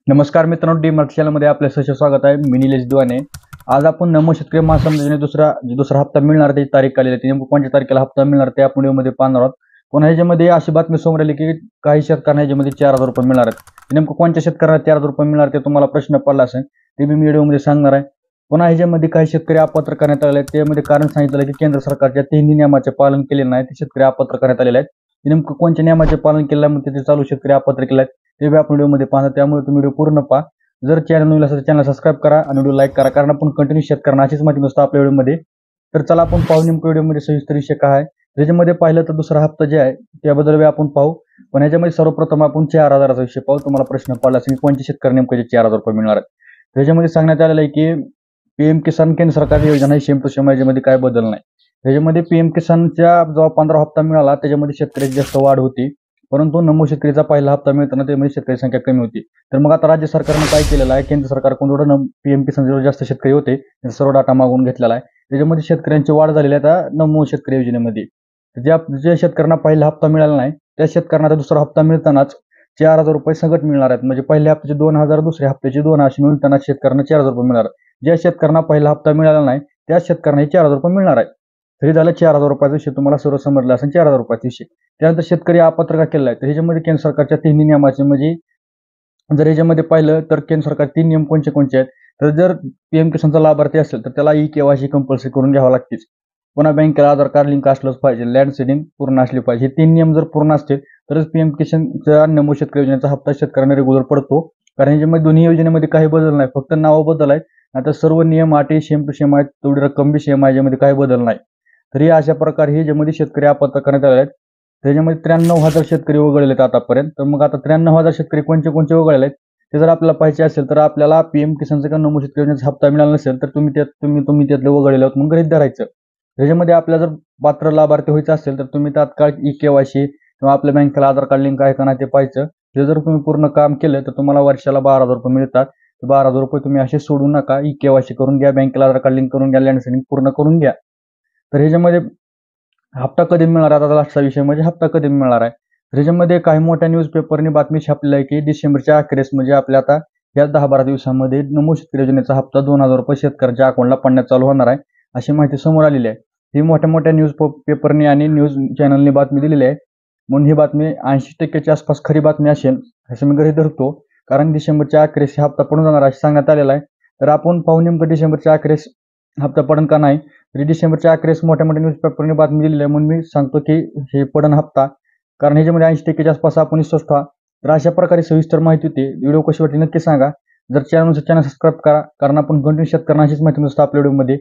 नमस्कार मित्रांनो, D mart चॅनलमध्ये आपले सहर्ष स्वागत आहे. मी निलेश दिवाने. आज आपण नमो शेतकरी महासंघ योजने दुसरा हप्ता मिळणार त्याची तारीख आलेली आहे. नेमकं कोणत्या तारखेला हप्ता मिळणार ते आपण व्हिडिओमध्ये पाहणार आहोत. पण ह्याच्यामध्ये अशी बातमी समोर आली की काही शेतकऱ्यांना ह्याच्यामध्ये 4,000 रुपये मिळणार आहेत. नेमकं कोणत्या शेतकऱ्यांना 4,000 रुपये मिळणार ते तुम्हाला प्रश्न पडला असेल, ते मी व्हिडिओमध्ये सांगणार आहे. पुन्हा ह्याच्यामध्ये काही शेतकरी अपात्र करण्यात आले आहेत. त्यामध्ये कारण सांगितलं की केंद्र सरकारच्या 3 नियमाचे पालन केले नाही ते शेतकरी अपात्र करण्यात आलेले आहेत. नेमकं कोणत्या नियमाचे पालन केल्यामुळे ते चालू शेतकरी अपात्र केले आहेत ते बी आपण व्हिडिओमध्ये पाहणार. त्यामुळे तुम्ही व्हिडिओ पूर्ण पहा. जर चॅनल नवीन असेल तर चॅनल सबस्क्राईब करा आणि व्हिडिओ लाईक करा, कारण आपण कंटिन्यू शेतकऱ्यांना अशीच माहिती नसतं आपल्या व्हिडिओमध्ये. तर चला आपण पाहू नेमकं व्हिडिओमध्ये सविस्तर विषय काय आहे. त्याच्यामध्ये पाहिलं तर दुसरा हप्ता जे आहे त्याबद्दल आपण पाहू. पण याच्यामध्ये सर्वप्रथम आपण 4,000चा विषय पाहू. तुम्हाला प्रश्न पडला असेल की कोणते शेतकरी नेमके 4,000 रुपये मिळणार आहेत. त्याच्यामध्ये सांगण्यात आलेलं आहे की पीएम किसान केंद्र सरकारची योजना ही सेम टू सेम, याच्यामध्ये काय बदल नाही. त्याच्यामध्ये पीएम किसानच्या जेव्हा 15 हप्ता मिळाला त्याच्यामध्ये शेतकऱ्याची जास्त वाढ होती, परंतु नमो शेतकरीचा पहिला हप्ता मिळताना त्यामध्ये शेतकरी संख्या कमी होती. तर मग आता राज्य सरकारनं काय केलेलं आहे, केंद्र सरकारकडून पीएम किसान जास्त शेतकरी होते सर्व डाटा मागून घेतलेला आहे. त्याच्यामध्ये शेतकऱ्यांची वाढ झालेली आहे आता नमो शेतकरी योजनेमध्ये. ज्या शेतकऱ्यांना पहिला हप्ता मिळाला नाही त्या शेतकऱ्यांना आता दुसरा हप्ता मिळतानाच 4,000 रुपये सगट मिळणार आहेत. म्हणजे पहिल्या हप्त्याचे 2,000, दुसऱ्या हप्त्याचे 2 असे मिळताना शेतकऱ्यांना 4,000 रुपये मिळणार. ज्या शेतकऱ्यांना पहिला हप्ता मिळाला नाही त्या शेतकऱ्यांना 4,000 रुपये मिळणार आहेत. तरी झालं 4,000 रुपयाचा विषय, तुम्हाला सर्व समजलं असेल 4,000 रुपयाचा विषय. त्यानंतर शेतकरी अपात्र का केला आहे तर ह्याच्यामध्ये केंद्र सरकारच्या 3 नियमाचे, म्हणजे जर ह्याच्यामध्ये पाहिलं तर केंद्र सरकार 3 नियम कोणते आहेत. तर जर पीएम किसानचा लाभार्थी असेल तर त्याला ई-केवायसी कंपल्सरी करून घ्यावं लागतेच. पुन्हा बँकेला आधार कार्ड लिंक असलंच पाहिजे, लँड सीडिंग पूर्ण असली पाहिजे. हे 3 नियम जर पूर्ण असतील तरच पीएम किसानच्या नमो शेतकरी योजनेचा हप्ता शेतकऱ्यांना रेग्युलर पडतो. कारण ह्याच्यामध्ये दोन्ही योजनेमध्ये काही बदल नाही, फक्त नाव बदल आहे. आता सर्व नियम अटी सेम टू सेम आहेत, तेवढी रक्कम बी सेम आहे, याच्यामध्ये काही बदल नाही. तरी अशा प्रकारे हे ज्यामध्ये शेतकरी अपात्र करण्यात आले आहेत. त्याच्यामध्ये 93,000 शेतकरी वगळले आहेत आतापर्यंत. तर मग आता 93,000 शेतकरी कोणते वगळले आहेत ते जर आपल्याला पाहिजे असेल तर आपल्याला पीएम किसानचा किंवा नमो शेतकरी योजनेचा हप्ता मिळाला नसेल तर तुम्ही त्यातले वगळले आहोत म्हणून गृहीत धरायचं. त्याच्यामध्ये आपल्याला जर पात्र लाभार्थी व्हायचं असेल तर तुम्ही तात्काळ ई-केवायसी किंवा आपल्या बँकेला आधार कार्ड लिंक आहे का नाही ते पाहायचं. हे जर तुम्ही पूर्ण काम केलं तर तुम्हाला वर्षाला 12,000 रुपये मिळतात. 12,000 रुपये तुम्ही असे सोडू नका. ई-केवायसी करून घ्या, बँकेला आधार कार्ड लिंक करून घ्या, लँड सीडिंग पूर्ण करून घ्या. तर ह्याच्यामध्ये हप्ता कधी मिळणार आहे, आता लास्टचा विषय म्हणजे हप्ता कधी मिळणार आहे. ह्याच्यामध्ये काही मोठ्या न्यूजपेपरने बातमी छापलेली आहे की डिसेंबरच्या अखेरीस, म्हणजे आपल्या आता या 10-12 दिवसांमध्ये नमो शेतकरी योजनेचा हप्ता 2,000 रुपये शेतकऱ्यांच्या अकाउंटला पडण्यास चालू होणार आहे, अशी माहिती समोर आलेली आहे. ही मोठ्या न्यूज पेपरने आणि न्यूज चॅनलने बातमी दिलेली आहे. म्हणून ही बातमी 80% आसपास खरी बातमी असेल असं मी गृहीत धरतो. कारण डिसेंबरच्या अखेरीस हप्ता पडून जाणार असे सांगण्यात आलेला आहे. तर आपण पाहू नेमकं डिसेंबरच्या अखेरीस हप्ता पडन का नाही. तरी डिसेंबरच्या अखेरीस मोठ्या न्यूजपेपरने बातमी दिलेली आहे, म्हणून मी सांगतो की हे पडन हप्ता. कारण ह्याच्यामध्ये 80% आसपास आपण स्वस्थ व्हा. तर अशा प्रकारे सविस्तर माहिती होती. व्हिडिओ कशी वाटली नक्की सांगा. जर चॅनल सबस्क्राईब करा, कारण आपण कंटिन्यू शेतकऱ्यांना अशीच माहिती नसतं आपल्या व्हिडिओमध्ये.